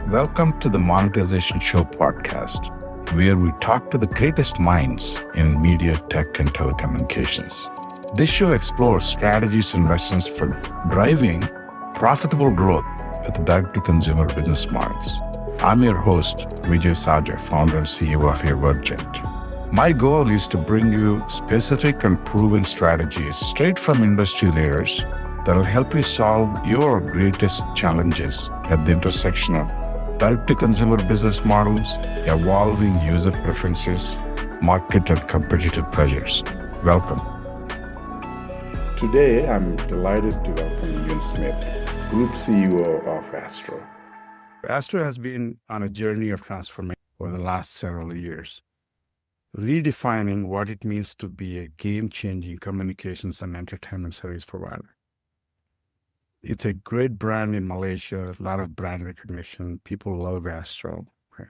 Welcome to the Monetization Show podcast, where we talk to the greatest minds in media, tech, and telecommunications. This show explores strategies and lessons for driving profitable growth with direct-to-consumer business models. I'm your host, Vijay Sajja, founder and CEO of Reinvention. My goal is to bring you specific and proven strategies straight from industry leaders that will help you solve your greatest challenges at the intersection of direct-to-consumer business models, evolving user preferences, market and competitive pressures. Welcome. Today, I'm delighted to welcome Euan Smith, Group CEO of Astro. Astro has been on a journey of transformation over the last several years, redefining what it means to be a game-changing communications and entertainment service provider. It's a great brand in Malaysia, a lot of brand recognition. People love Astro. Okay.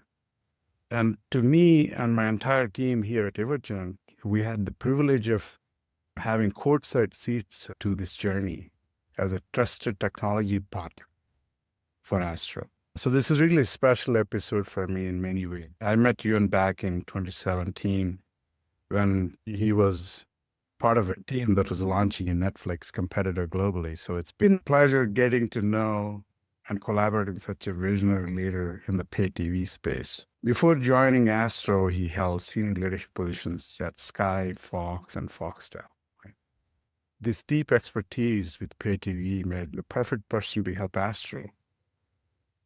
And to me and my entire team here at Reinvention, we had the privilege of having courtside seats to this journey as a trusted technology partner for Astro. So this is really a special episode for me in many ways. I met Euan back in 2017 when he was part of a team that was launching a Netflix competitor globally. So it's been a pleasure getting to know and collaborating with such a visionary leader in the pay TV space. Before joining Astro, he held senior leadership positions at Sky, Fox, and Foxtel. Right? This deep expertise with pay TV made the perfect person to help Astro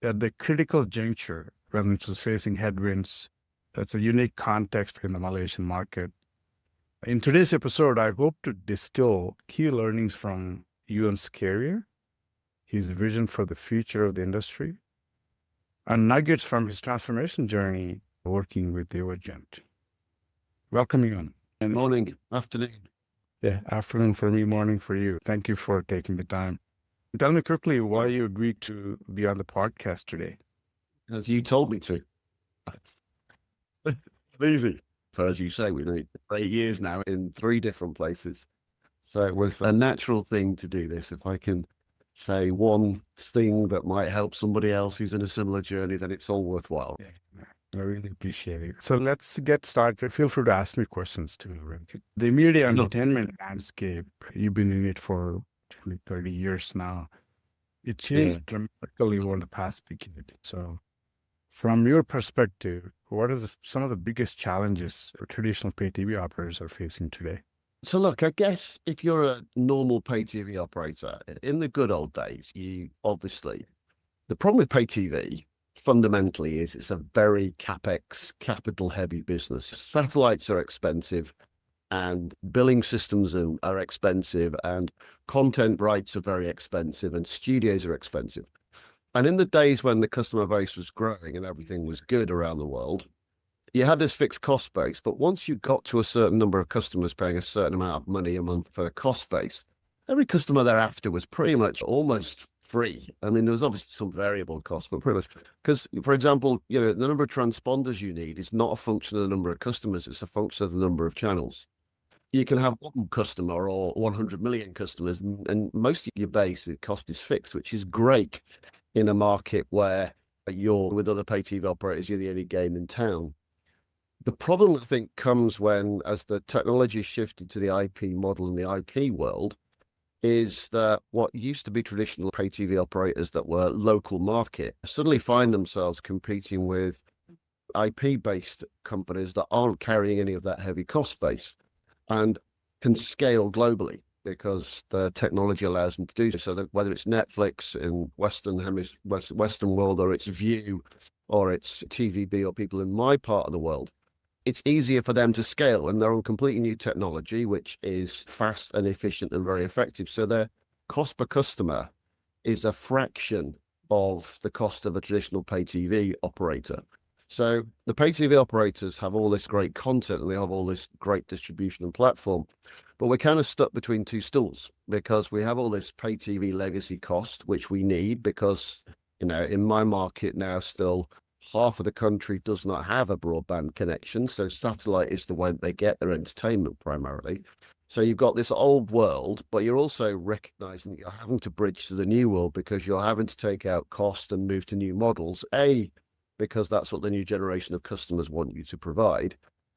at the critical juncture when it was facing headwinds. That's a unique context in the Malaysian market. In today's episode, I hope to distill key learnings from Euan's career, his vision for the future of the industry, and nuggets from his transformation journey working with Reinvention. Welcome, Euan. And morning, afternoon. Yeah, afternoon for me, morning for you. Thank you for taking the time. Tell me quickly why you agreed to be on the podcast today. As you told me to. Easy. For as you say, we've been 8 years now in 3 different places. So it was a natural thing to do this. If I can say one thing that might help somebody else who's in a similar journey, then it's all worthwhile. Yeah, I really appreciate it. So let's get started. Feel free to ask me questions too. Right? The media entertainment landscape, you've been in it for 30 years now. It changed dramatically over the past decade. So from your perspective, what are some of the biggest challenges traditional pay TV operators are facing today? So look, I guess if you're a normal pay TV operator, in the good old days, you obviously, the problem with pay TV fundamentally is it's a very CapEx, capital heavy business. Satellites are expensive and billing systems are expensive and content rights are very expensive and studios are expensive. And in the days when the customer base was growing and everything was good around the world, you had this fixed cost base. But once you got to a certain number of customers paying a certain amount of money a month for a cost base, every customer thereafter was pretty much almost free. I mean, there was obviously some variable cost, but pretty much because, for example, the number of transponders you need is not a function of the number of customers. It's a function of the number of channels. You can have one customer or 100 million customers, and most of your base, the cost is fixed, which is great in a market where you're with other pay TV operators, you're the only game in town. The problem, I think, comes when, as the technology shifted to the IP model in the IP world, is that what used to be traditional pay TV operators that were local market suddenly find themselves competing with IP-based companies that aren't carrying any of that heavy cost base and can scale globally, because the technology allows them to do so. That whether it's Netflix in Western world, or it's View, or it's TVB, or people in my part of the world, it's easier for them to scale, and they're on completely new technology, which is fast and efficient and very effective. So their cost per customer is a fraction of the cost of a traditional pay TV operator. So the pay TV operators have all this great content and they have all this great distribution and platform, but we're kind of stuck between 2 stools because we have all this pay TV legacy cost, which we need because, in my market now, still half of the country does not have a broadband connection. So satellite is the way they get their entertainment primarily. So you've got this old world, but you're also recognizing that you're having to bridge to the new world because you're having to take out cost and move to new models. A, because that's what the new generation of customers want you to provide.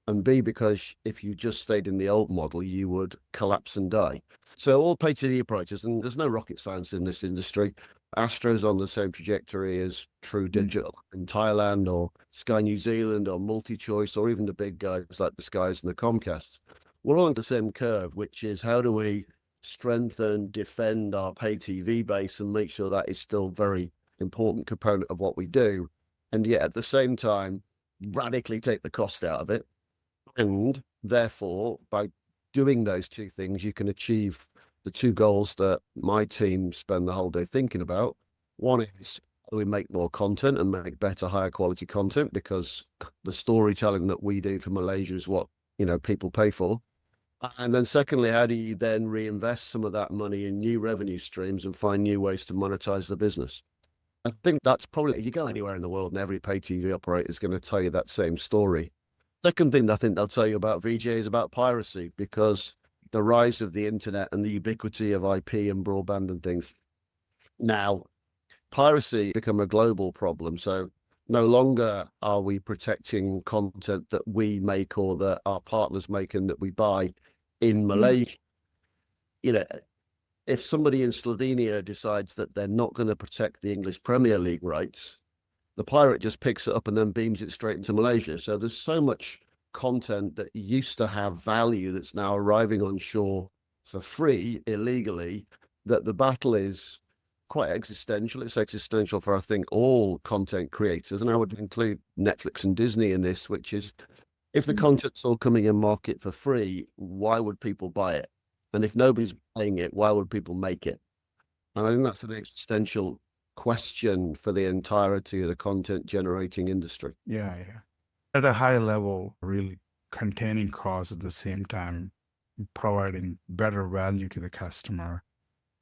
And B, because if you just stayed in the old model, you would collapse and die. So all pay TV operators, and there's no rocket science in this industry. Astro's on the same trajectory as True Digital in Thailand, or Sky New Zealand, or MultiChoice, or even the big guys like the Skies and the Comcasts. We're all on the same curve, which is how do we strengthen, defend our pay TV base and make sure that is still a very important component of what we do. And yet at the same time, radically take the cost out of it. And therefore, by doing those two things, you can achieve the two goals that my team spend the whole day thinking about. One is how do we make more content and make better, higher quality content, because the storytelling that we do for Malaysia is what, people pay for. And then secondly, how do you then reinvest some of that money in new revenue streams and find new ways to monetize the business? I think that's probably, you go anywhere in the world and every pay TV operator is going to tell you that same story. Second thing I think they'll tell you about, Vijay, is about piracy, because the rise of the internet and the ubiquity of IP and broadband and things. Now, piracy become a global problem. So no longer are we protecting content that we make or that our partners make and that we buy in Malaysia. If somebody in Slovenia decides that they're not going to protect the English Premier League rights, the pirate just picks it up and then beams it straight into Malaysia. So there's so much content that used to have value that's now arriving on shore for free, illegally, that the battle is quite existential. It's existential for, I think, all content creators. And I would include Netflix and Disney in this, which is, if the content's all coming in market for free, why would people buy it? And if nobody's buying it, why would people make it? And I think that's an existential question for the entirety of the content generating industry. Yeah. At a high level, really containing costs at the same time, providing better value to the customer,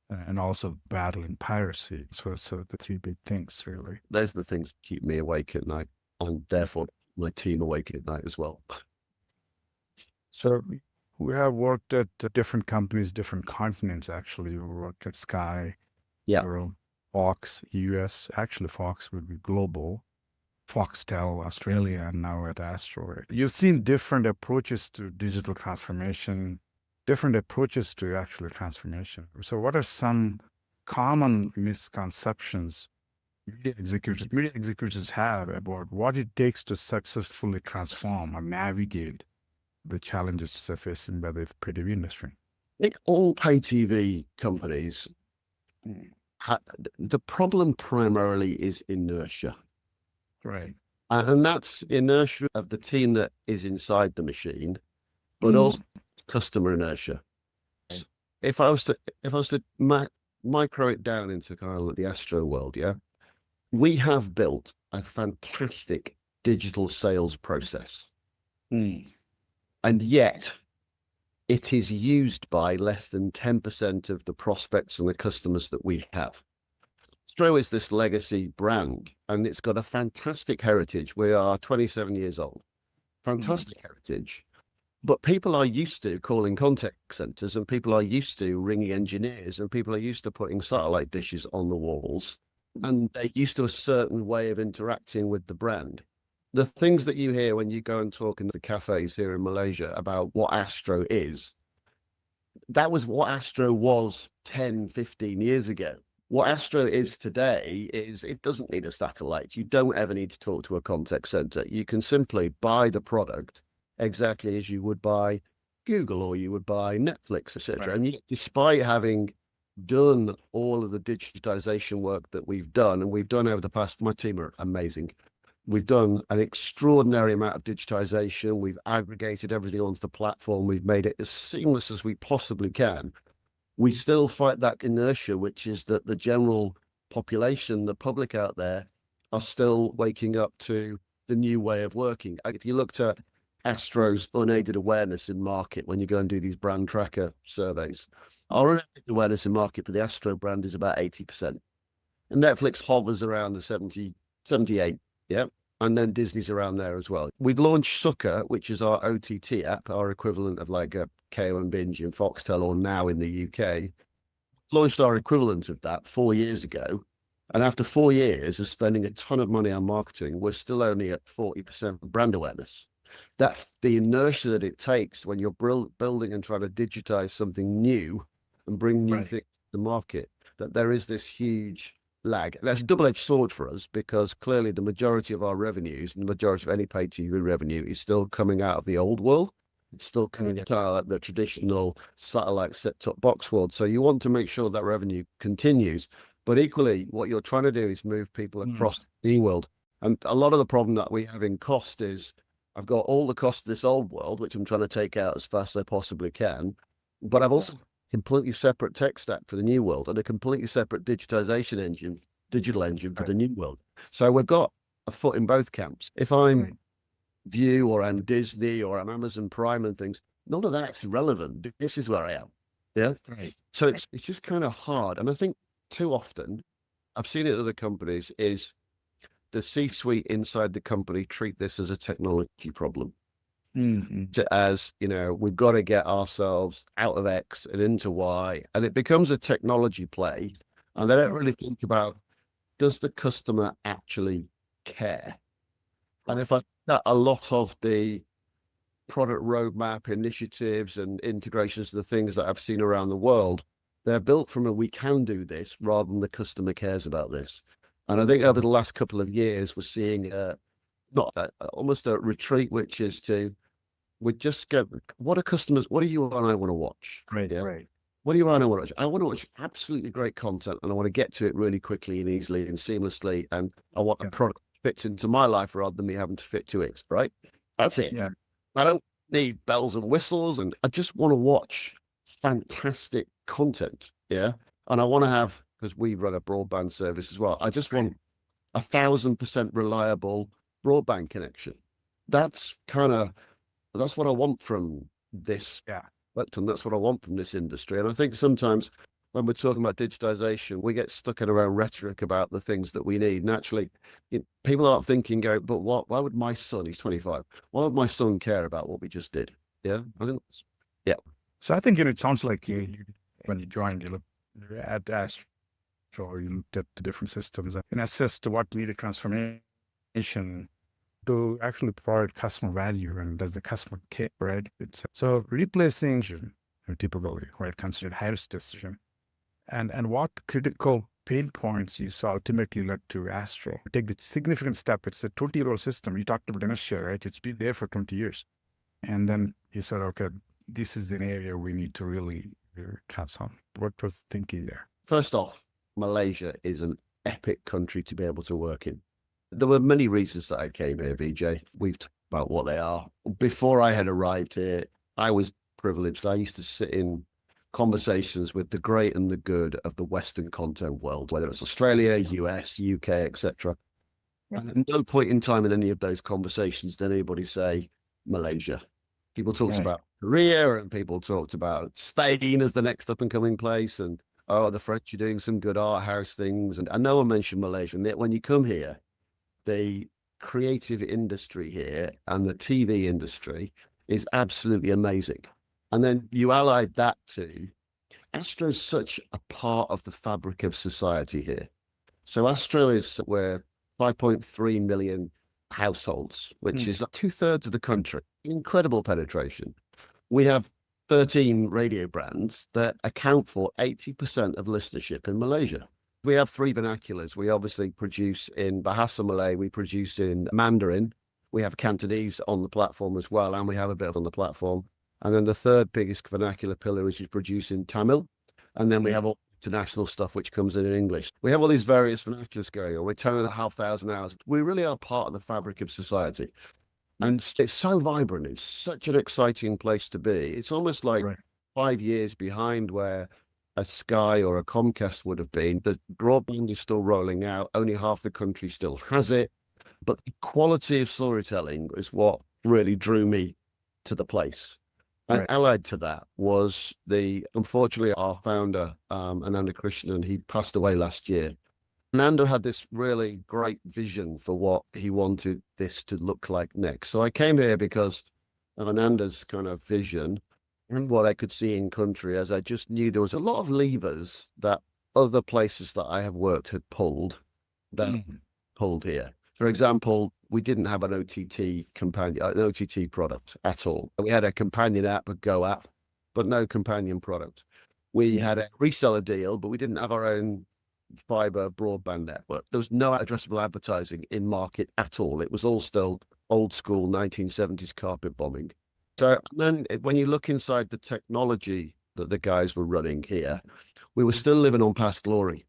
and also battling piracy. So the three big things, really. Those are the things that keep me awake at night, and therefore my team awake at night as well. So we have worked at different companies, different continents, actually. We worked at Sky, Fox, US. Actually, Fox would be global. Foxtel, Australia, and now at Astro. You've seen different approaches to digital transformation, different approaches to actual transformation. So what are some common misconceptions media executives have about what it takes to successfully transform or navigate the challenges facing by the pay TV industry? I think all pay TV companies, the problem primarily is inertia. Right. And that's inertia of the team that is inside the machine, but also customer inertia. If I was to micro it down into kind of like the Astro world, we have built a fantastic digital sales process. And yet it is used by less than 10% of the prospects and the customers that we have. Astro is this legacy brand, and it's got a fantastic heritage. We are 27 years old. Fantastic heritage. But people are used to calling contact centers, and people are used to ringing engineers, and people are used to putting satellite dishes on the walls, and they're used to a certain way of interacting with the brand. The things that you hear when you go and talk in the cafes here in Malaysia about what Astro is, that was what Astro was 10, 15 years ago. What Astro is today is it doesn't need a satellite. You don't ever need to talk to a contact center. You can simply buy the product exactly as you would buy Google or you would buy Netflix, etc. Right. And yet, despite having done all of the digitization work that we've done, and we've done over the past, my team are amazing. We've done an extraordinary amount of digitization. We've aggregated everything onto the platform. We've made it as seamless as we possibly can. We still fight that inertia, which is that the general population, the public out there, are still waking up to the new way of working. If you looked at Astro's unaided awareness in market, when you go and do these brand tracker surveys, our unaided awareness in market for the Astro brand is about 80%. And Netflix hovers around the 70, 78. Yeah. And then Disney's around there as well. We'd launched Sucker, which is our OTT app, our equivalent of like a KO and Binge in Foxtel or Now in the UK. Launched our equivalent of that 4 years ago. And after 4 years of spending a ton of money on marketing, we're still only at 40% brand awareness. That's the inertia that it takes when you're building and trying to digitize something new and bring new things to the market, that there is this huge lag. That's a double-edged sword for us, because clearly the majority of our revenues and the majority of any paid TV revenue is still coming out of the old world. It's still coming out of the traditional satellite set-top box world. So you want to make sure that revenue continues. But equally, what you're trying to do is move people across the new world. And a lot of the problem that we have in cost is I've got all the cost of this old world, which I'm trying to take out as fast as I possibly can. But I've also completely separate tech stack for the new world and a completely separate digital engine for the new world. So we've got a foot in both camps. If I'm View or I'm Disney or I'm Amazon Prime and things, none of that's relevant. This is where I am. Yeah. Right. So it's just kind of hard. And I think too often, I've seen it at other companies, is the C-suite inside the company treat this as a technology problem. As, we've got to get ourselves out of X and into Y, and it becomes a technology play. And they don't really think about, does the customer actually care? And if I that a lot of the product roadmap initiatives and integrations of the things that I've seen around the world, they're built from a we can do this rather than the customer cares about this. And I think over the last couple of years, we're seeing almost a retreat, which is we just get, what are customers, what do you and I want to watch? Right. What do you want to watch? I want to watch absolutely great content, and I want to get to it really quickly and easily and seamlessly. And I want a product that fits into my life rather than me having to fit to it, right? That's it. Yeah. I don't need bells and whistles, and I just want to watch fantastic content. Yeah. And I want to have, because we run a broadband service as well, I just want 1,000% reliable broadband connection. That's what I want from this. Yeah. And that's what I want from this industry. And I think sometimes when we're talking about digitization, we get stuck in around rhetoric about the things that we need. And actually, people aren't thinking, but why would my son, he's 25, why would my son care about what we just did? Yeah. So I think, it sounds like when you joined, you looked at Astro, you looked at the different systems and assessed what needed transformation to actually provide customer value, and does the customer care, right? So replacing typically considered high-risk decision, and what critical pain points you saw ultimately led to Astro take the significant step. It's a 20-year-old system. You talked about inertia, right? It's been there for 20 years, and then you said, okay, this is an area we need to really catch on. What was thinking there? First off, Malaysia is an epic country to be able to work in. There were many reasons that I came here, Vijay. We've talked about what they are. Before I had arrived here, I was privileged. I used to sit in conversations with the great and the good of the Western content world, whether it's Australia, US, UK, etc. And at no point in time in any of those conversations did anybody say Malaysia. People talked about Korea, and people talked about Spain as the next up and coming place. And, the French are doing some good art house things. And no one mentioned Malaysia. And yet when you come here, the creative industry here and the TV industry is absolutely amazing. And then you allied that to Astro is such a part of the fabric of society here. So Astro is, we're 5.3 million households, which is like 2/3 of the country. Incredible penetration. We have 13 radio brands that account for 80% of listenership in Malaysia. We have 3 vernaculars. We obviously produce in Bahasa Malay, we produce in Mandarin, we have Cantonese on the platform as well, and we have a bit on the platform. And then the third biggest vernacular pillar is we produce in Tamil, and then we have all international stuff which comes in English. We have all these various vernaculars going on. We're 10,500 hours. We really are part of the fabric of society. And it's so vibrant. It's such an exciting place to be. It's almost like 5 years behind where a Sky or a Comcast would have been. The broadband is still rolling out. Only half the country still has it. But the quality of storytelling is what really drew me to the place. And allied to that was unfortunately, our founder, Ananda Krishnan, he passed away last year. Nando had this really great vision for what he wanted this to look like next. So I came here because of Ananda's kind of vision and what I could see in country, as I just knew there was a lot of levers that other places that I have worked had pulled that pulled here. For example, we didn't have an OTT companion, an OTT product at all. We had a companion app, a Go app, but no companion product. We had a reseller deal, but we didn't have our own fiber broadband network. There was no addressable advertising in market at all. It was all still old school 1970s carpet bombing. So then when you look inside the technology that the guys were running here, we were still living on past glory.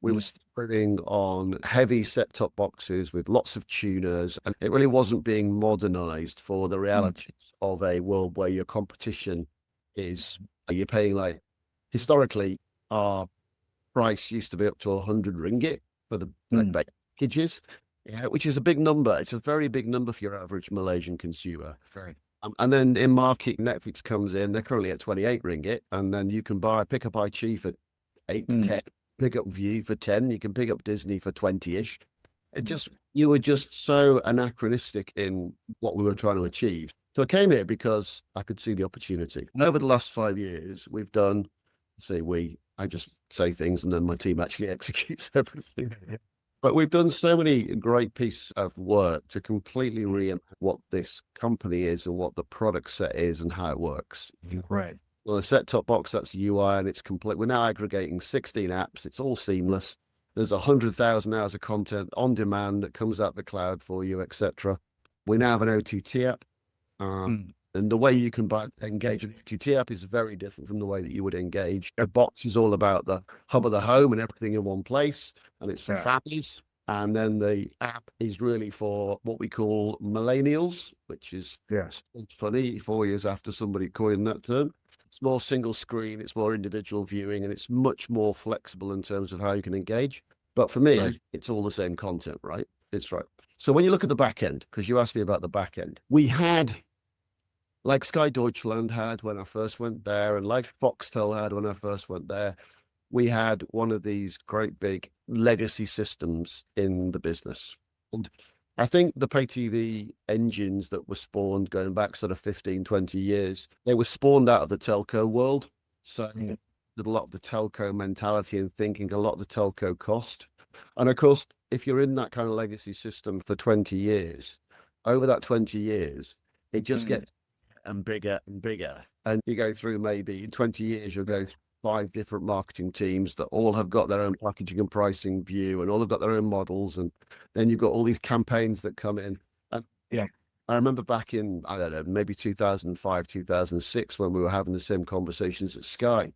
We were still living on heavy set-top boxes with lots of tuners, and it really wasn't being modernized for the realities of a world where your competition is, you're paying like, historically, our price used to be up to 100 ringgit for the packages, which is a big number. It's a very big number for your average Malaysian consumer. Right. And then in market, Netflix comes in. They're currently at 28 ringgit, and then you can pick up iQIYI for 8 to 10, pick up View for 10. You can pick up Disney for 20-ish. You were just so anachronistic in what we were trying to achieve. So I came here because I could see the opportunity. And over the last 5 years, we've done, I just say things and then my team actually executes everything. But we've done so many great pieces of work to completely reinvent what this company is and what the product set is and how it works. Right. Well, the set-top box, that's UI, and it's complete. We're now aggregating 16 apps. It's all seamless. There's 100,000 hours of content on demand that comes out the cloud for you, etc. We now have an OTT app. And the way you can engage with the OTT app is very different from the way that you would engage. A box is all about the hub of the home and everything in one place, and it's for families. And then the app is really for what we call millennials, which is it's funny, 4 years after somebody coined that term. It's more single screen, it's more individual viewing, and it's much more flexible in terms of how you can engage. But for me, it's all the same content, right? It's right. So when you look at the back end, because you asked me about the back end, we had, like Sky Deutschland had when I first went there, and like Foxtel had when I first went there, we had one of these great big legacy systems in the business. And I think the pay TV engines that were spawned going back sort of 15, 20 years, they were spawned out of the telco world. So a lot of the telco mentality and thinking, a lot of the telco cost. And of course, if you're in that kind of legacy system for 20 years, over that 20 years, it just gets and bigger and bigger. And you go through, maybe in 20 years, you'll go through 5 different marketing teams that all have got their own packaging and pricing view and all have got their own models. And then you've got all these campaigns that come in. And I remember back in, I don't know, maybe 2005, 2006, when we were having the same conversations at Sky.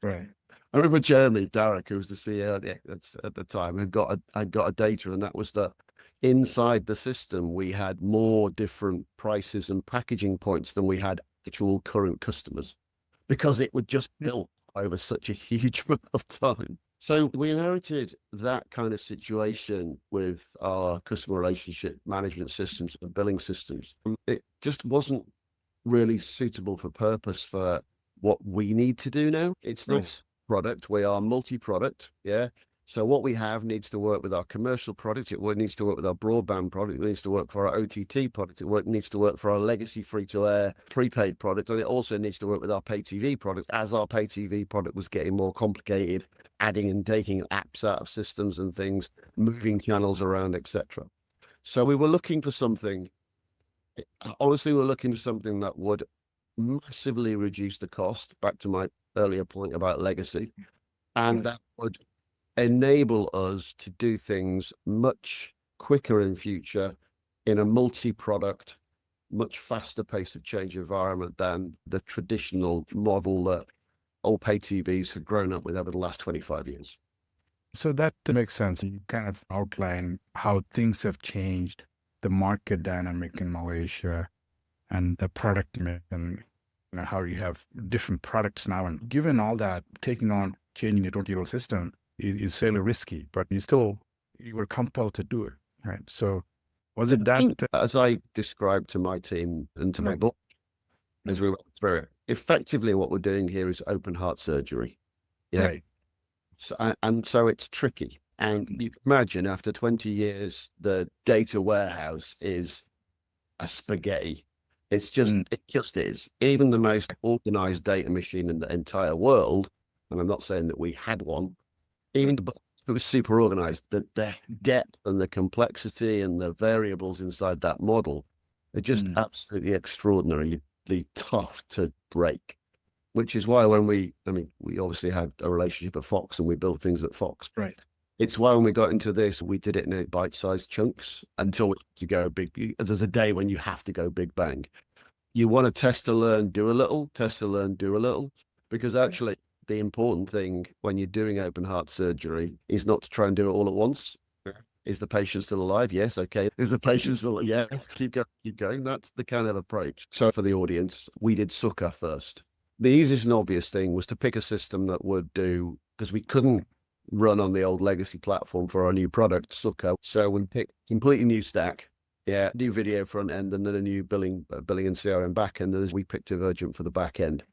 Right. I remember Jeremy Darroch, who was the CEO at the time, had got a data, and that was that inside the system, we had more different prices and packaging points than we had actual current customers, because it would just build over such a huge amount of time. So we inherited that kind of situation with our customer relationship management systems and billing systems. It just wasn't really suitable for purpose for what we need to do now. It's not product. We are multi-product. Yeah. So what we have needs to work with our commercial product. It needs to work with our broadband product. It needs to work for our OTT product. It needs to work for our legacy free-to-air prepaid product. And it also needs to work with our pay TV product, as our pay TV product was getting more complicated, adding and taking apps out of systems and things, moving channels around, etc. So we were looking for something, honestly, we're looking for something that would massively reduce the cost, back to my earlier point about legacy, and that would enable us to do things much quicker in future in a multi-product, much faster pace of change environment than the traditional model that all pay TVs have grown up with over the last 25 years. So that makes sense. You kind of outline how things have changed, the market dynamic in Malaysia and the product mix, and how you have different products now. And given all that, changing a 20-year-old system is fairly risky, but you were compelled to do it, right? So was it that? As I described to my team and to my book, as we went through it, effectively what we're doing here is open heart surgery. Yeah. Right. So, and so it's tricky. And you can imagine after 20 years, the data warehouse is a spaghetti. It just is. Even the most organized data machine in the entire world, and I'm not saying that we had one, even if it was super organized, the depth and the complexity and the variables inside that model are just absolutely extraordinarily tough to break. Which is why when we obviously had a relationship at Fox and we built things at Fox. Right. It's why when we got into this, we did it in bite-sized chunks until we had to go big. There's a day when you have to go big bang. You want to test to learn, do a little, test to learn, do a little, because actually the important thing when you're doing open heart surgery is not to try and do it all at once. Is the patient still alive? Yes. Okay. Is the patient still? Yes. Keep going. Keep going. That's the kind of approach. So for the audience, we did Sukkah first. The easiest and obvious thing was to pick a system that would do, because we couldn't run on the old legacy platform for our new product, Sukkah. So we picked a completely new stack. Yeah, new video front end, and then a new billing and CRM back end. We picked Divergent for the back end.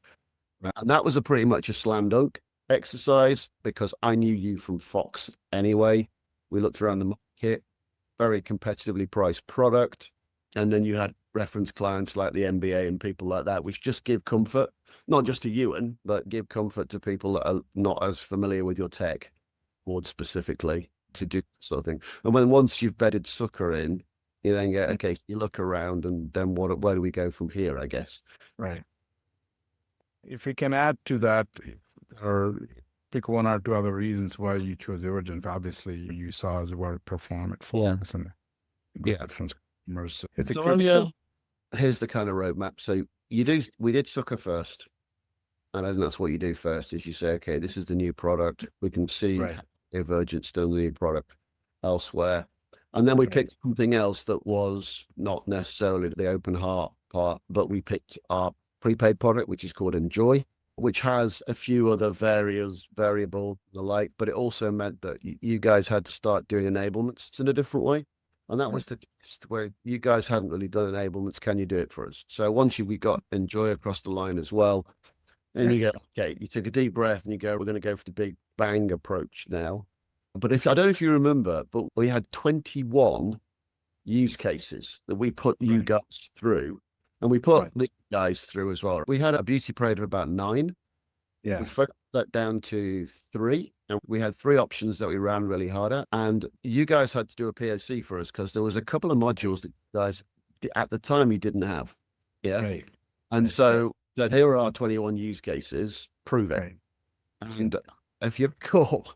And that was pretty much a slam dunk exercise because I knew you from Fox anyway. We looked around the market, very competitively priced product. And then you had reference clients like the MBA and people like that, which just give comfort, not just to Euan, but give comfort to people that are not as familiar with your tech board specifically to do that sort of thing. And once you've bedded Sukkah in, you then get, okay, you look around and then where do we go from here, I guess? Right. If we can add to that, or pick one or two other reasons why you chose Divergent. Obviously, you saw as well perform at Fox and different customers. It's a critical. Here's the kind of roadmap. So we did Sukkah first. And I think that's what you do first is you say, okay, this is the new product. We can see Divergent still the new product elsewhere. And then we picked something else that was not necessarily the open heart part, but we picked our prepaid product, which is called Enjoy, which has a few other variables and the like, but it also meant that you guys had to start doing enablements in a different way. And that was the test where you guys hadn't really done enablements. Can you do it for us? So once we got Enjoy across the line as well, and you go, okay, you take a deep breath and you go, we're going to go for the big bang approach now. But I don't know if you remember, but we had 21 use cases that we put you guys through, and we put the guys through as well. We had a beauty parade of about 9. Yeah. We focused that down to 3, and we had 3 options that we ran really hard at. And you guys had to do a POC for us because there was a couple of modules that you guys, at the time, you didn't have. Yeah. Right. And so here are our 21 use cases. Prove it. Right. And if you recall,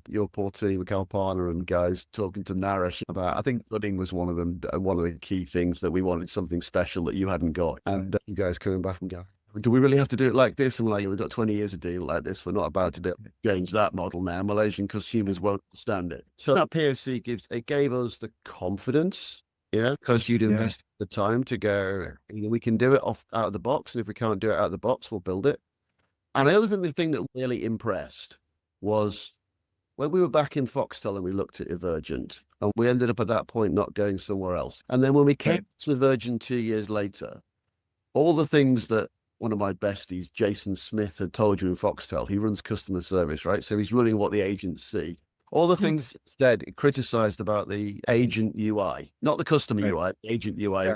your poor team, Cal Partner and guys talking to Naresh about, I think flooding was one of them, one of the key things that we wanted something special that you hadn't got. And you guys coming back and going, do we really have to do it like this? And like, we've got 20 years of deal like this. We're not about to change that model now. Malaysian consumers won't understand it. So that POC gave us the confidence, because you'd invest the time to go, we can do it out of the box. And if we can't do it out of the box, we'll build it. And the thing that really impressed was when we were back in Foxtel and we looked at Divergent, and we ended up at that point not going somewhere else. And then when we came to Divergent 2 years later, all the things that one of my besties, Jason Smith, had told you in Foxtel, he runs customer service, right? So he's running what the agents see. All the things said, criticized about the agent UI, not the customer UI, the agent UI.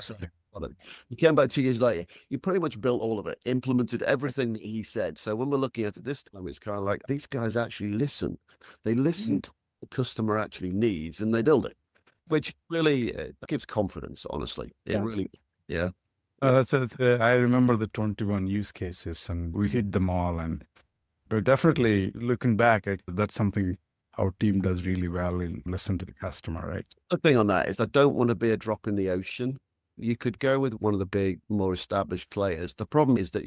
You came back 2 years later, you pretty much built all of it, implemented everything that he said. So when we're looking at it this time, it's kind of like these guys actually listen. They listen to what the customer actually needs and they build it, which really gives confidence, honestly. It really, I remember the 21 use cases and we hit them all. But definitely looking back, that's something our team does really well in listen to the customer, right? The thing on that is I don't want to be a drop in the ocean. You could go with one of the big, more established players. The problem is that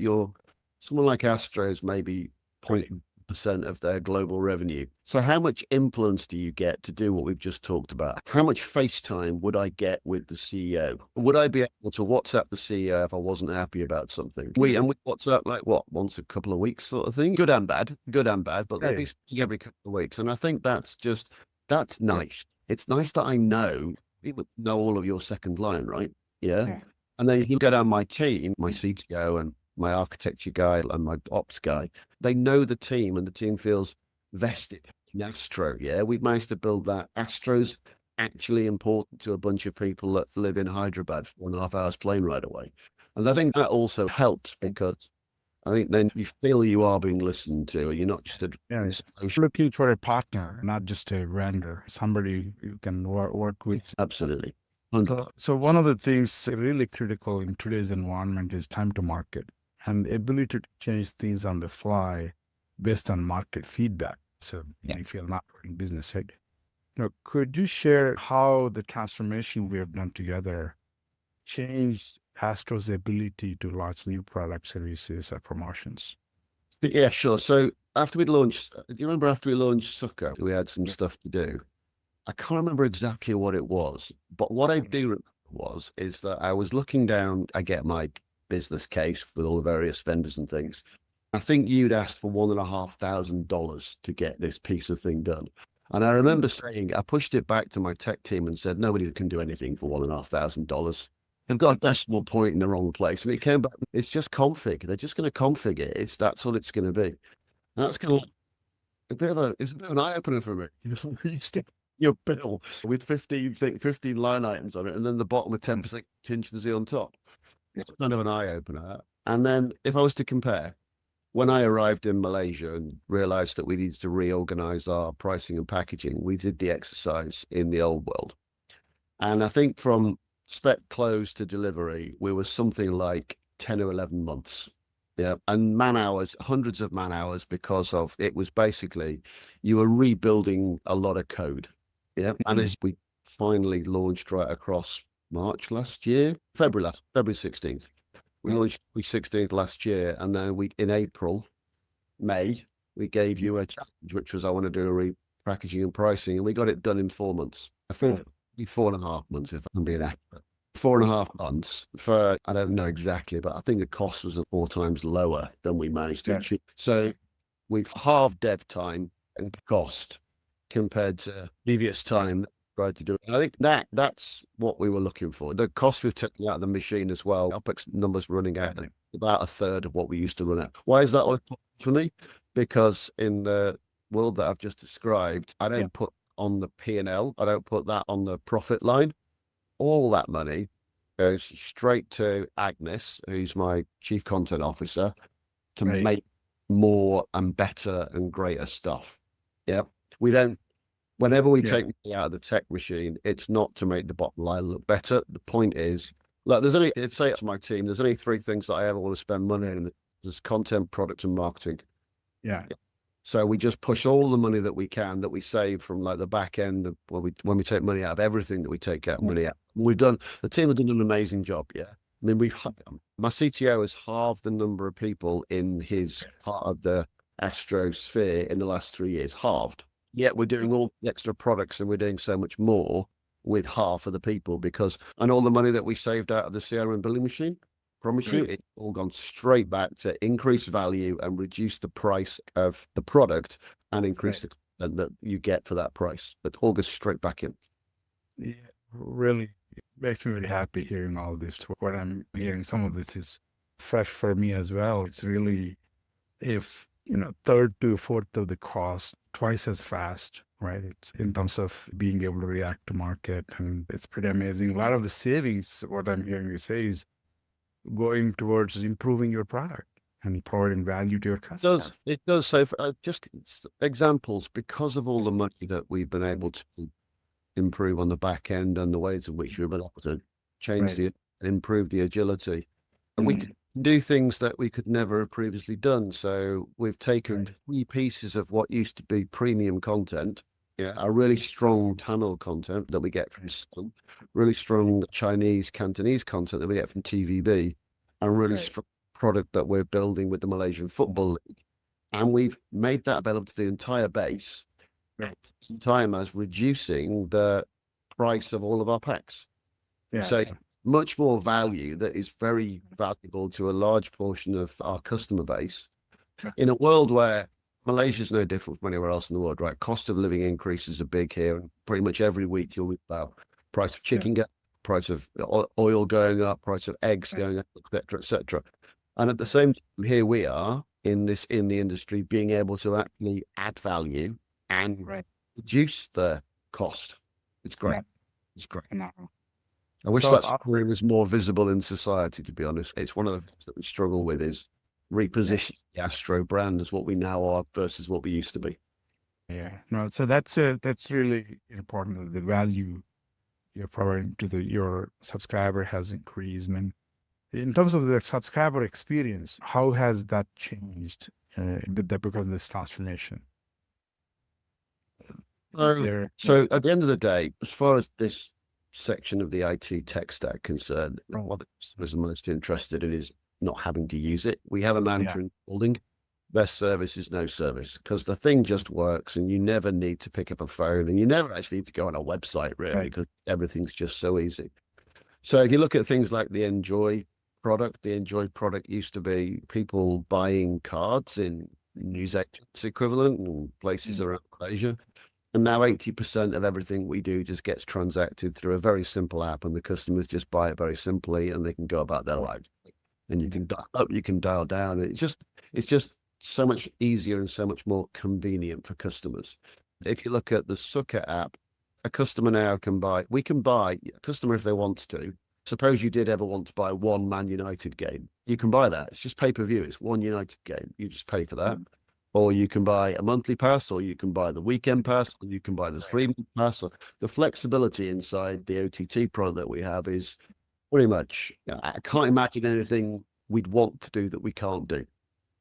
someone like Astro is maybe 0.1% of their global revenue. So how much influence do you get to do what we've just talked about? How much FaceTime would I get with the CEO? Would I be able to WhatsApp the CEO if I wasn't happy about something? We WhatsApp like once a couple of weeks sort of thing? Good and bad, but maybe every couple of weeks. And I think that's nice. It's nice that I know all of your second line, right? Yeah. And then you go down my team, my CTO and my architecture guy and my ops guy, they know the team and the team feels vested. Astro. Yeah, we've managed to build that. Astro's actually important to a bunch of people that live in Hyderabad, 4.5 hours plane ride away. And I think that also helps because I think then you feel you are being listened to. You're not just a Yeah, looking for a partner, not just a vendor, somebody you can work with. Absolutely. So one of the things really critical in today's environment is time to market and the ability to change things on the fly based on market feedback. So if you're not running business, right? Could you share how the transformation we have done together changed Astro's ability to launch new products, services, or promotions? Yeah, sure. So after we launched, do you remember after we launched Sucker, we had some stuff to do? I can't remember exactly what it was, but what I do remember is that I was looking down, I get my business case with all the various vendors and things. I think you'd asked for $1,500 to get this piece of thing done. And I remember saying, I pushed it back to my tech team and said, nobody can do anything for $1,500. They've got a decimal point in the wrong place. And it came back, it's just config. They're just going to config it. That's all it's going to be. And that's kind of it's a bit of an eye-opener for me. You stick your bill with 15 line items on it, and then the bottom with 10% contingency on top. It's kind of an eye-opener. And then if I was to compare, when I arrived in Malaysia and realized that we needed to reorganize our pricing and packaging, we did the exercise in the old world. And I think from spec close to delivery, we were something like 10 or 11 months. Yeah. And man hours, hundreds of man hours, because of it was basically you were rebuilding a lot of code. Yeah. And as we finally launched right across March last year, February 16th. We launched 16th last year, and then in May, we gave you a challenge, which was I want to do a repackaging and pricing, and we got it done in 4 months. I think 4.5 months, if I'm being accurate. 4.5 months for, I don't know exactly, but I think the cost was 4 times lower than we managed to achieve. So we've halved dev time and cost compared to previous time tried to do it. And I think that's what we were looking for. The cost we've taken out of the machine as well, OpEx numbers running out about a third of what we used to run at. Why is that for me? Because in the world that I've just described, I don't put on the P&L, I don't put that on the profit line. All that money goes straight to Agnes, who's my chief content officer, to make more and better and greater stuff. Yeah. We don't, whenever we take money out of the tech machine, it's not to make the bottom line look better. The point is, look, say to my team, there's only 3 things that I ever want to spend money on. There's content, product, and marketing. Yeah. So we just push all the money that we can, that we save from like the back end of when we take money out of everything that we take out money out. The team have done an amazing job. Yeah. I mean, my CTO has halved the number of people in his part of the Astro sphere in the last 3 years, halved. Yet we're doing all the extra products and we're doing so much more with half of the people and all the money that we saved out of the CRM billing machine, promise you, it's all gone straight back to increase value and reduce the price of the product and increase the content that you get for that price. It all goes straight back in. Yeah, really makes me really happy hearing all this. What I'm hearing, some of this is fresh for me as well. It's really, if third to fourth of the cost, twice as fast, right? It's in terms of being able to react to market, and it's pretty amazing. A lot of the savings, what I'm hearing you say, is going towards improving your product and providing value to your customers. It does. So just examples, because of all the money that we've been able to improve on the back end and the ways in which we've been able to change improve the agility, and we can do things that we could never have previously done. So we've taken 3 pieces of what used to be premium content, a really strong Tamil content that we get from Sun, really strong Chinese, Cantonese content that we get from TVB, and really strong product that we're building with the Malaysian Football League. And we've made that available to the entire base, time as reducing the price of all of our packs. So much more value that is very valuable to a large portion of our customer base in a world where Malaysia is no different from anywhere else in the world, right? Cost of living increases are big here, and pretty much every week you'll read about price of chicken, price of oil going up, price of eggs going up, etc., etc. And at the same time, here we are in the industry being able to actually add value and Right. reduce the cost. It's great. Yeah. It's great. No. I wish So, that story was more visible in society, to be honest. It's one of the things that we struggle with is reposition the Astro brand as what we now are versus what we used to be. yeah, no, so that's really important. That the value you're providing to your subscriber has increased. And in terms of the subscriber experience, how has that changed because of this transformation? There, So at the end of the day, as far as this section of the IT tech stack concerned, what the customers are most interested in is not having to use it. We have a mantra in building: best service is no service, because the thing just works and you never need to pick up a phone and you never actually need to go on a website, really, because everything's just so easy. So if you look at things like the Enjoy product used to be people buying cards in news agents equivalent and places around Malaysia. And now 80% of everything we do just gets transacted through a very simple app, and the customers just buy it very simply and they can go about their lives. And you can dial up, you can dial down. It's just so much easier and so much more convenient for customers. If you look at the Sukkah app, a customer now we can buy a customer if they want to. Suppose you did ever want to buy one Man United game, you can buy that. It's just pay-per-view. It's one United game. You just pay for that. Or you can buy a monthly pass, or you can buy the weekend pass, or you can buy the 3-month pass. Or the flexibility inside the OTT product that we have is pretty much, I can't imagine anything we'd want to do that we can't do,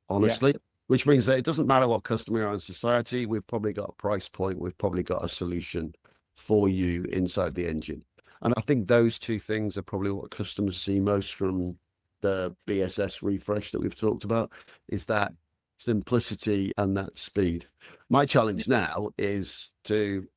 honestly, which means that it doesn't matter what customer you're in society, we've probably got a price point, we've probably got a solution for you inside the engine. And I think those two things are probably what customers see most from the BSS refresh that we've talked about, is that simplicity and that speed. My challenge now is to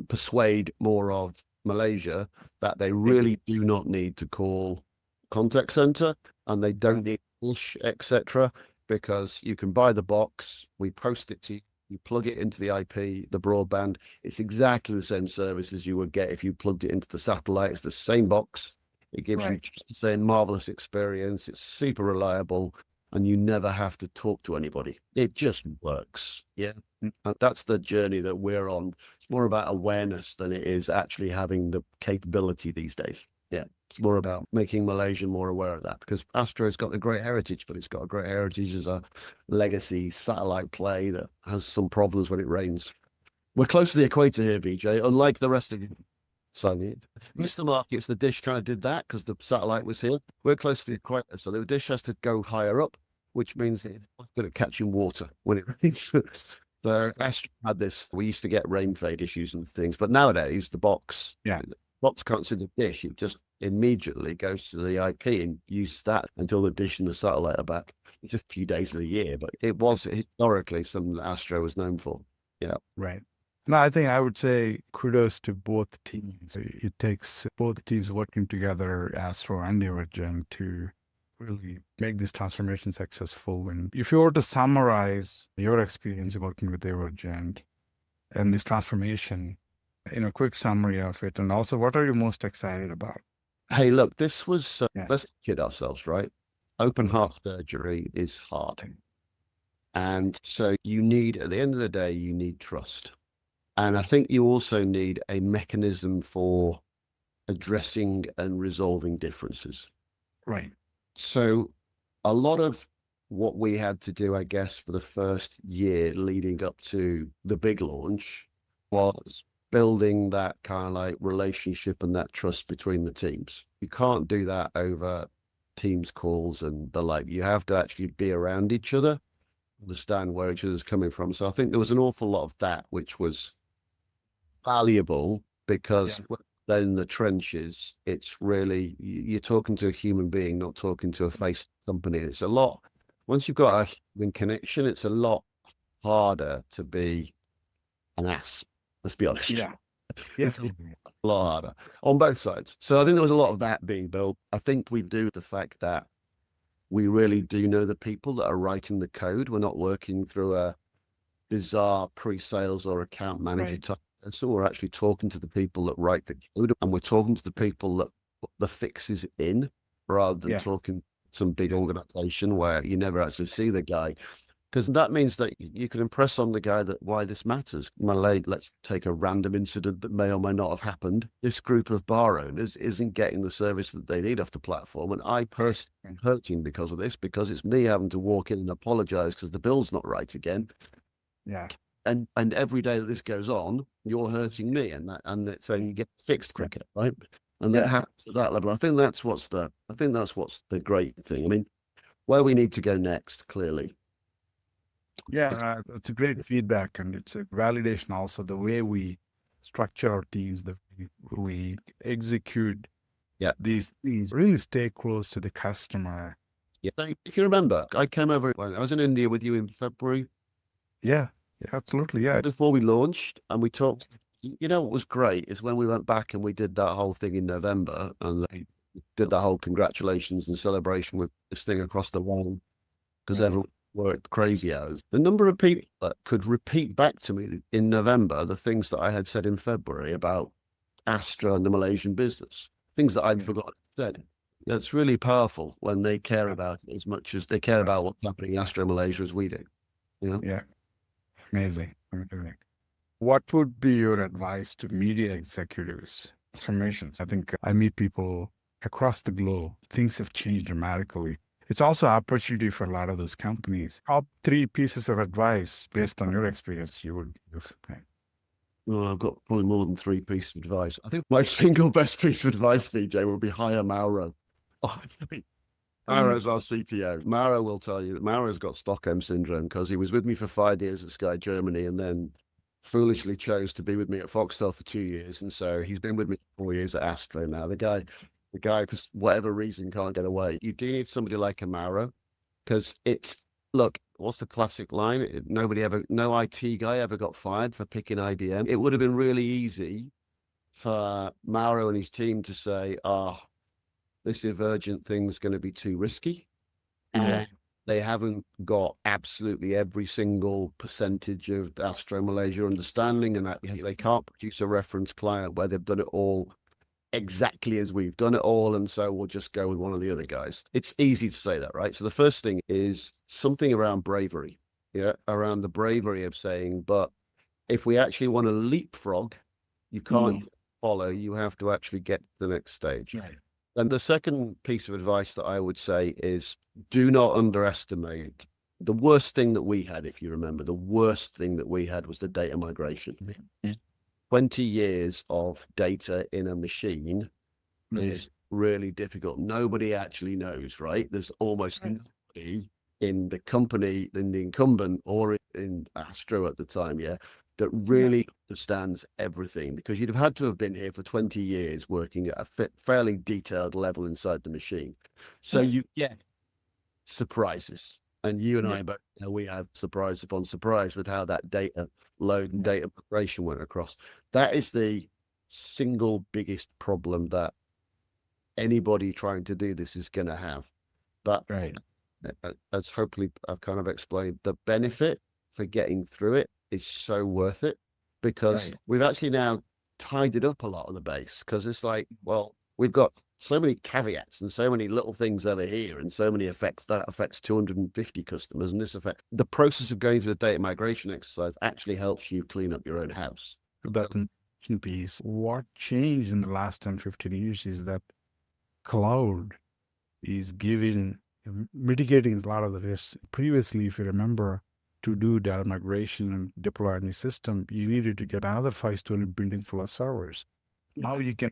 persuade more of Malaysia that they really do not need to call contact center and they don't need push, etc., because you can buy the box, we post it to you, you plug it into the IP, the broadband. It's exactly the same service as you would get if you plugged it into the satellite. It's the same box. It gives you just the same marvelous experience. It's super reliable, and you never have to talk to anybody. It just works. Yeah. And that's the journey that we're on. It's more about awareness than it is actually having the capability these days. Yeah. It's more about making Malaysia more aware of that, because Astro's got a great heritage, but it's got a great heritage as a legacy satellite play that has some problems when it rains. We're close to the equator here, Vijay, unlike the rest of you. Mr. Markets, the dish kind of did that because the satellite was here. We're close to the equator, so the dish has to go higher up, which means it's not good at catching water when it rains. So Astro had this, we used to get rain fade issues and things, but nowadays the box can't see the dish. It just immediately goes to the IP and uses that until the dish and the satellite are back. It's a few days of the year, but it was historically something that Astro was known for. Yeah. Right. No, I think I would say kudos to both teams. It takes both teams working together, Astro and Euan, to really make this transformation successful. And if you were to summarize your experience working with Euan and this transformation in a quick summary of it, and also what are you most excited about? Hey, look, this was, let's kid ourselves, right? Open heart surgery is hard. And so you need, at the end of the day, you need trust. And I think you also need a mechanism for addressing and resolving differences. Right. So a lot of what we had to do, I guess, for the first year leading up to the big launch was building that kind of like relationship and that trust between the teams. You can't do that over Teams calls and the like. You have to actually be around each other, understand where each other's coming from. So I think there was an awful lot of that, which was valuable, because then the trenches, it's really, you're talking to a human being, not talking to a face company. It's a lot, once you've got a human connection, it's a lot harder to be an ass. Let's be honest. Yeah. It's a lot harder on both sides. So I think there was a lot of that being built. I think we do the fact that we really do know the people that are writing the code. We're not working through a bizarre pre-sales or account manager type. And so we're actually talking to the people that write the code, and we're talking to the people that put the fixes in, rather than talking to some big organization where you never actually see the guy. Because that means that you can impress on the guy that why this matters. Let's take a random incident that may or may not have happened. This group of bar owners isn't getting the service that they need off the platform. And I personally am hurting because of this, because it's me having to walk in and apologize because the bill's not right again. Yeah. And every day that this goes on, you're hurting me, so you get fixed quicker, right? And that happens at that level. I think that's what's the great thing. I mean, where we need to go next, clearly. Yeah, it's a great feedback, and it's a validation also the way we structure our teams, the way we execute these things, really stay close to the customer. Yeah. So if you remember, I came over, I was in India with you in February. Yeah, absolutely. Yeah. Before we launched, and we talked, what was great is when we went back and we did that whole thing in November, and they did the whole congratulations and celebration with this thing across the line, because everyone worked crazy hours. The number of people that could repeat back to me in November the things that I had said in February about Astro and the Malaysian business, things that I'd forgotten said. It's really powerful when they care about it as much as they care about what's happening in Astro Malaysia as we do. Yeah. Amazing. What would be your advice to media executives? Transformations. I think I meet people across the globe. Things have changed dramatically. It's also an opportunity for a lot of those companies. Top 3 pieces of advice based on your experience you would give. Well, I've got probably more than 3 pieces of advice. I think my single best piece of advice, Vijay, would be hire Mauro. Mauro's our CTO. Mauro will tell you that Mauro's got Stockholm syndrome because he was with me for 5 years at Sky Germany and then foolishly chose to be with me at Foxtel for 2 years. And so he's been with me for 4 years at Astro now. The guy, for whatever reason, can't get away. You do need somebody like a Mauro because look, what's the classic line? No IT guy ever got fired for picking IBM. It would have been really easy for Mauro and his team to say, this Emergent thing's going to be too risky. And they haven't got absolutely every single percentage of Astro Malaysia understanding, and they can't produce a reference client where they've done it all exactly as we've done it all, and so we'll just go with one of the other guys. It's easy to say that, right? So the first thing is something around bravery, around the bravery of saying, but if we actually want to leapfrog, you can't follow, you have to actually get to the next stage. Right. And the second piece of advice that I would say is do not underestimate the worst thing that we had. If you remember, the worst thing that we had was the data migration. 20 years of data in a machine is really difficult. Nobody actually knows, right? There's almost nobody in the company, in the incumbent or in Astro at the time, that really understands everything, because you'd have had to have been here for 20 years working at a fairly detailed level inside the machine. So you get surprises. And you and I, but we have surprise upon surprise with how that data load and data migration went across. That is the single biggest problem that anybody trying to do this is going to have. But as hopefully I've kind of explained, the benefit for getting through it is so worth it, because we've actually now tidied up a lot of the base, because it's like, well, we've got so many caveats and so many little things over here and so many effects that affects 250 customers, and this affect the process of going through the data migration exercise actually helps you clean up your own house. That piece, what changed in the last 10, 15 years is that cloud is mitigating a lot of the risks. Previously, if you remember, to do data migration and deploy a new system, you needed to get another 5-story building full of servers. Now you can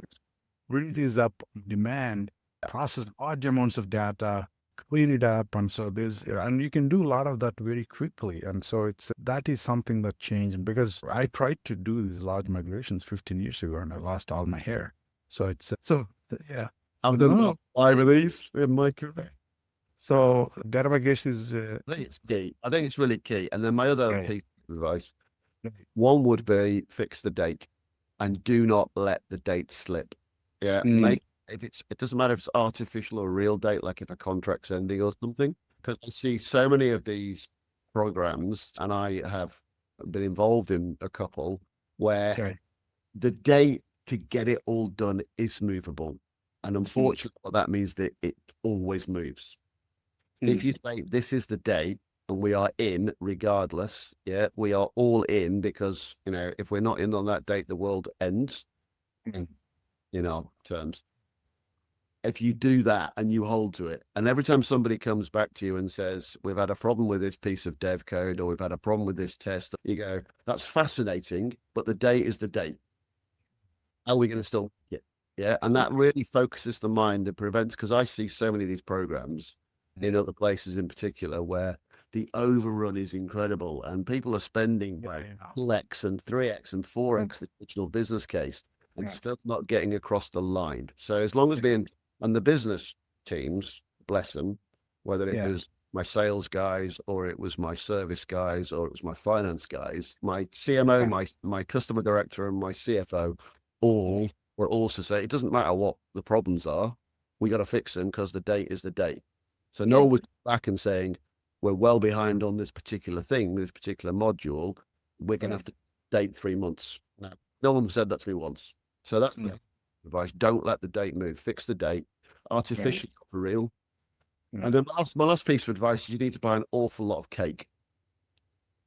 bring these up on demand, process large amounts of data, clean it up, and so and you can do a lot of that very quickly. And so that is something that changed, because I tried to do these large migrations 15 years ago and I lost all my hair. So I've done 5 of these in my career. So data migration is I think it's key. I think it's really key. And then my other piece of advice, one would be fix the date and do not let the date slip. It doesn't matter if it's artificial or real date, like if a contract's ending or something, because I see so many of these programs, and I have been involved in a couple where the date to get it all done is movable. And unfortunately, what that means that it always moves. If you say this is the date, and we are in regardless. Yeah, we are all in because, if we're not in on that date, the world ends in our terms. If you do that and you hold to it, and every time somebody comes back to you and says, we've had a problem with this piece of dev code, or we've had a problem with this test, you go, that's fascinating, but the date is the date. How are we going to still get? Yeah. And that really focuses the mind and prevents, because I see so many of these programs in other places in particular where the overrun is incredible and people are spending 2x and 3x and 4x the original business case and still not getting across the line. So as long as the business teams, bless them, whether it was my sales guys or it was my service guys or it was my finance guys, my CMO, my customer director and my CFO, all were also say, it doesn't matter what the problems are, we got to fix them because the date is the date. So no one was back and saying, we're well behind on this particular thing, this particular module, we're going to have to date 3 months. No one said that to me once. So that's advice. Don't let the date move. Fix the date. Artificial for real. And then my last piece of advice is you need to buy an awful lot of cake.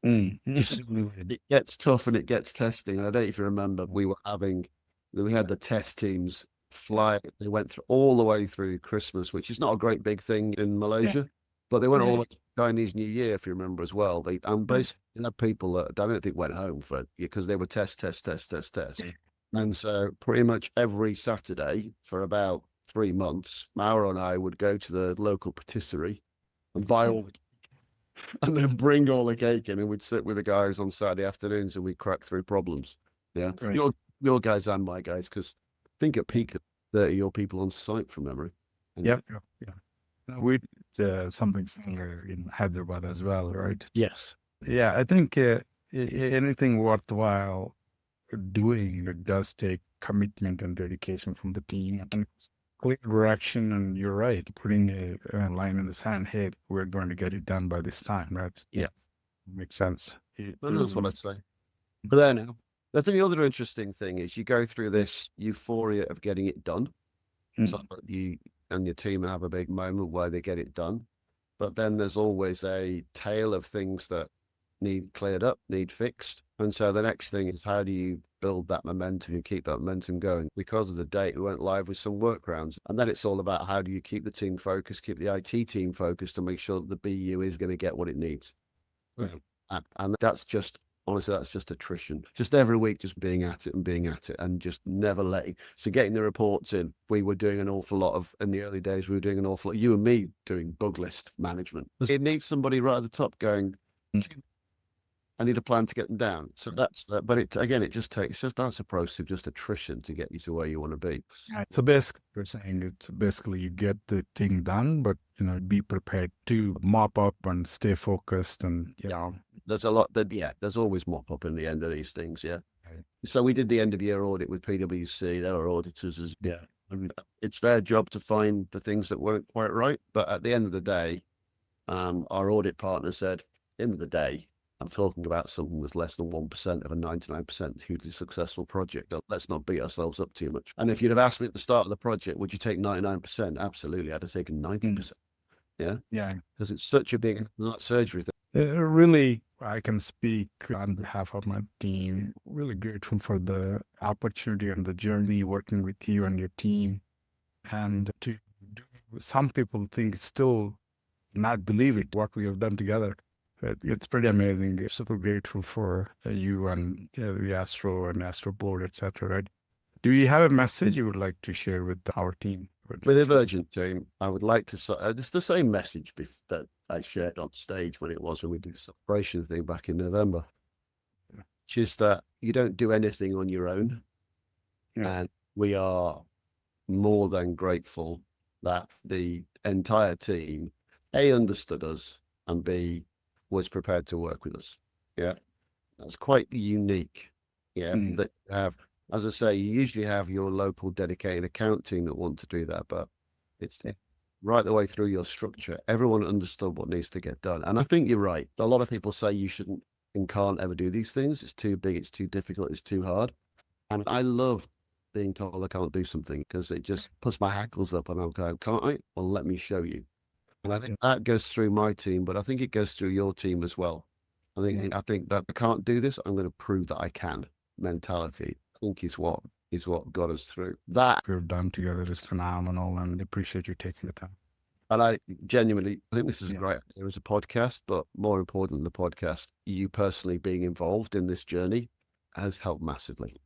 It gets tough and it gets testing. And I don't know if you remember, we had the test teams fly. They went through all the way through Christmas, which is not a great big thing in Malaysia, but they went all the way to Chinese New Year, if you remember as well. And basically had people that I don't think went home for it because they were test. And so pretty much every Saturday for about 3 months, Mauro and I would go to the local patisserie and buy all the and then bring all the cake in, and we'd sit with the guys on Saturday afternoons and we'd crack through problems. Yeah. Right. Your guys and my guys, because I think at peak 30 your people on site from memory. Yeah. We something similar in Hyderabad as well, right? Yes. Yeah, I think anything worthwhile doing, it does take commitment and dedication from the team and clear direction. And you're right, putting a line in the sand. Hey, we're going to get it done by this time, right? Yeah, makes sense. That's what I'd say. But then, I think the other interesting thing is you go through this euphoria of getting it done. So you and your team have a big moment where they get it done. But then there's always a tail of things that need cleared up, need fixed. And so the next thing is, how do you build that momentum and keep that momentum going? Because of the date, we went live with some workarounds. And then it's all about how do you keep the team focused, keep the IT team focused to make sure that the BU is going to get what it needs. And that's just, honestly, that's just attrition. Just every week, just being at it and just never letting. So getting the reports in, we were doing an awful lot of, in the early days, we were doing an awful lot, you and me doing bug list management. It needs somebody right at the top going, I need a plan to get them down. So that's that. But it just takes, that's a process of just attrition to get you to where you want to be. So basically, you're saying it's basically you get the thing done, but be prepared to mop up and stay focused. And there's a lot that there's always mop up in the end of these things. Yeah. Right. So we did the end of year audit with PwC. There are auditors. It's their job to find the things that weren't quite right. But at the end of the day, our audit partner said, end of the day, I'm talking about something that's less than 1% of a 99% hugely successful project. Let's not beat ourselves up too much. And if you'd have asked me at the start of the project, would you take 99%? Absolutely. I'd have taken 90%. Yeah. Because it's such a big surgery thing. Really, I can speak on behalf of my team. Really grateful for the opportunity and the journey working with you and your team. And some people still not believe it, what we have done together. But it's pretty amazing. Super grateful for you and the Astro and Astro board, etc. Right? Do you have a message you would like to share with our team? With the Virgin team, I would like to. It's the same message that I shared on stage when we did the celebration thing back in November, which is that you don't do anything on your own, and we are more than grateful that the entire team A, understood us, and B, was prepared to work with us. Yeah. That's quite unique. Yeah. That you have, as I say, you usually have your local dedicated account team that want to do that, but it's right the way through your structure. Everyone understood what needs to get done. And I think you're right. A lot of people say you shouldn't and can't ever do these things. It's too big, it's too difficult, it's too hard. And I love being told I can't do something because it just puts my hackles up and I'm going, can't I? Well, let me show you. And I think that goes through my team, but I think it goes through your team as well. I think that I can't do this. I'm going to prove that I can. Mentality, I think, is what got us through that. We've done together is phenomenal, and I appreciate you taking the time. And I genuinely think this is great. There is a podcast, but more important than the podcast, you personally being involved in this journey has helped massively.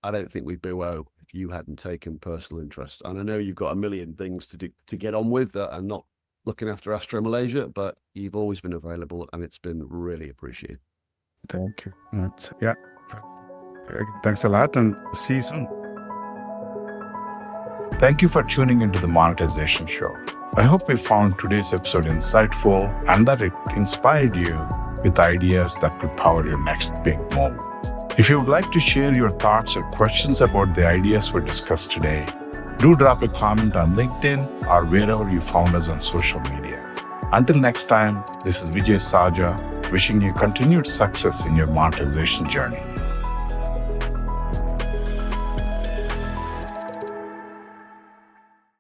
I don't think we'd be well if you hadn't taken personal interest. And I know you've got a million things to do to get on with that and not looking after Astro Malaysia, but you've always been available and it's been really appreciated. Thank you. Thanks a lot, and see you soon. Thank you for tuning into the Monetization Show. I hope you found today's episode insightful and that it inspired you with ideas that could power your next big move. If you would like to share your thoughts or questions about the ideas we discussed today, do drop a comment on LinkedIn or wherever you found us on social media. Until next time, this is Vijay Sajja, wishing you continued success in your monetization journey.